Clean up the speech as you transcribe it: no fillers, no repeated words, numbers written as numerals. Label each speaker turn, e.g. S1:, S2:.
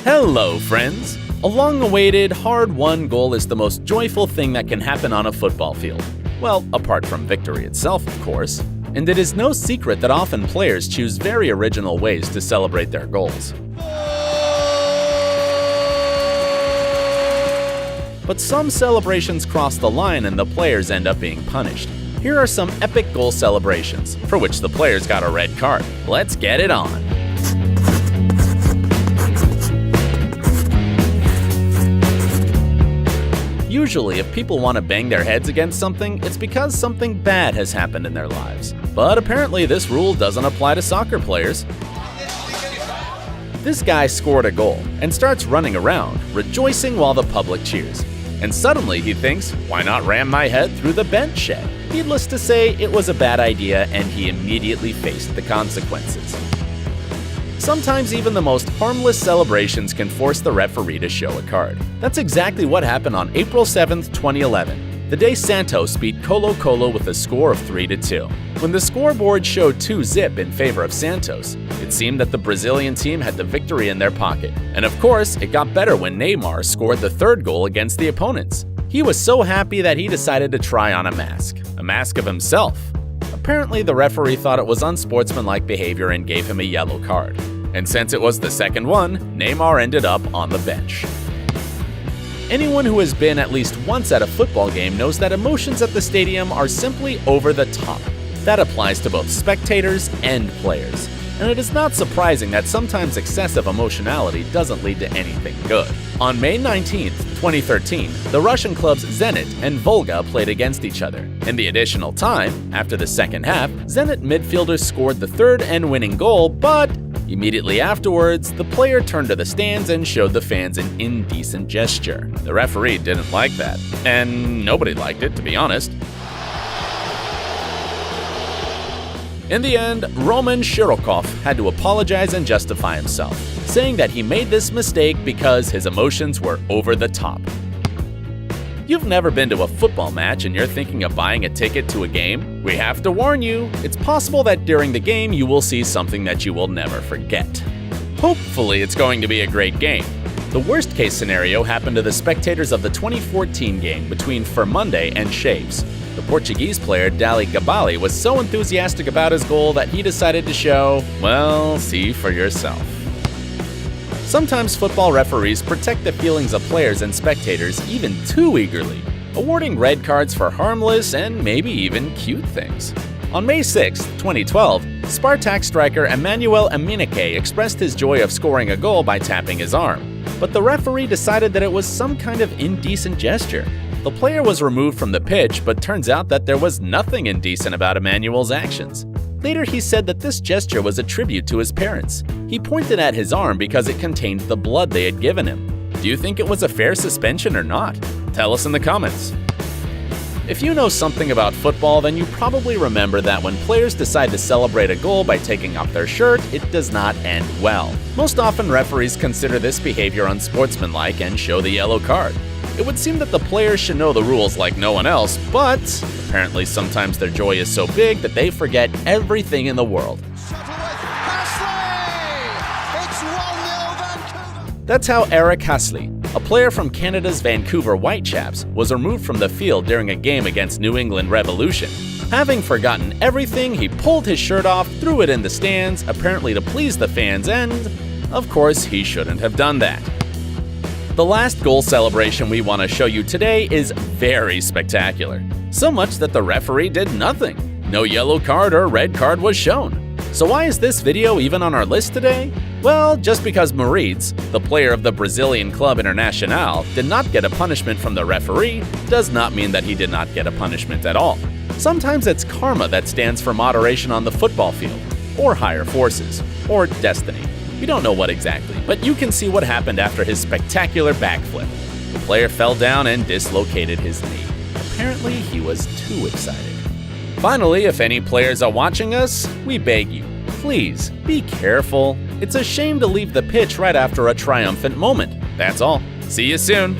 S1: Hello, friends! A long-awaited, hard-won goal is the most joyful thing that can happen on a football field. Well, apart from victory itself, of course. And it is no secret that often players choose very original ways to celebrate their goals. But some celebrations cross the line and the players end up being punished. Here are some epic goal celebrations, for which the players got a red card. Let's get it on! Usually, if people want to bang their heads against something, it's because something bad has happened in their lives. But apparently this rule doesn't apply to soccer players. This guy scored a goal and starts running around, rejoicing while the public cheers. And suddenly he thinks, why not ram my head through the bench shed? Needless to say, it was a bad idea and he immediately faced the consequences. Sometimes even the most harmless celebrations can force the referee to show a card. That's exactly what happened on April 7th, 2011, the day Santos beat Colo-Colo with a score of 3-2. When the scoreboard showed 2-0 in favor of Santos, it seemed that the Brazilian team had the victory in their pocket. And of course, it got better when Neymar scored the third goal against the opponents. He was so happy that he decided to try on a mask of himself. Apparently, the referee thought it was unsportsmanlike behavior and gave him a yellow card. And since it was the second one, Neymar ended up on the bench. Anyone who has been at least once at a football game knows that emotions at the stadium are simply over the top. That applies to both spectators and players. And it is not surprising that sometimes excessive emotionality doesn't lead to anything good. On May 19, 2013, the Russian clubs Zenit and Volga played against each other. In the additional time, after the second half, Zenit midfielders scored the third and winning goal, but immediately afterwards, the player turned to the stands and showed the fans an indecent gesture. The referee didn't like that, and nobody liked it, to be honest. In the end, Roman Shirokov had to apologize and justify himself, saying that he made this mistake because his emotions were over the top. You've never been to a football match and you're thinking of buying a ticket to a game? We have to warn you, it's possible that during the game you will see something that you will never forget. Hopefully it's going to be a great game. The worst case scenario happened to the spectators of the 2014 game between Fermunde and Chaves. The Portuguese player Dali Gabali was so enthusiastic about his goal that he decided to show, well, see for yourself. Sometimes football referees protect the feelings of players and spectators even too eagerly, awarding red cards for harmless and maybe even cute things. On May 6, 2012, Spartak striker Emmanuel Amunike expressed his joy of scoring a goal by tapping his arm, but the referee decided that it was some kind of indecent gesture. The player was removed from the pitch, but turns out that there was nothing indecent about Emmanuel's actions. Later, he said that this gesture was a tribute to his parents. He pointed at his arm because it contained the blood they had given him. Do you think it was a fair suspension or not? Tell us in the comments. If you know something about football, then you probably remember that when players decide to celebrate a goal by taking off their shirt, it does not end well. Most often, referees consider this behavior unsportsmanlike and show the yellow card. It would seem that the players should know the rules like no one else, but apparently sometimes their joy is so big that they forget everything in the world. That's how Eric Hasley, a player from Canada's Vancouver Whitecaps, was removed from the field during a game against New England Revolution. Having forgotten everything, he pulled his shirt off, threw it in the stands, apparently to please the fans, and, of course, he shouldn't have done that. The last goal celebration we want to show you today is very spectacular. So much that the referee did nothing. No yellow card or red card was shown. So why is this video even on our list today? Well, just because Moritz, the player of the Brazilian club Internacional, did not get a punishment from the referee, does not mean that he did not get a punishment at all. Sometimes it's karma that stands for moderation on the football field, or higher forces, or destiny. We don't know what exactly, but you can see what happened after his spectacular backflip. The player fell down and dislocated his knee. Apparently, he was too excited. Finally, if any players are watching us, we beg you, please be careful. It's a shame to leave the pitch right after a triumphant moment. That's all. See you soon.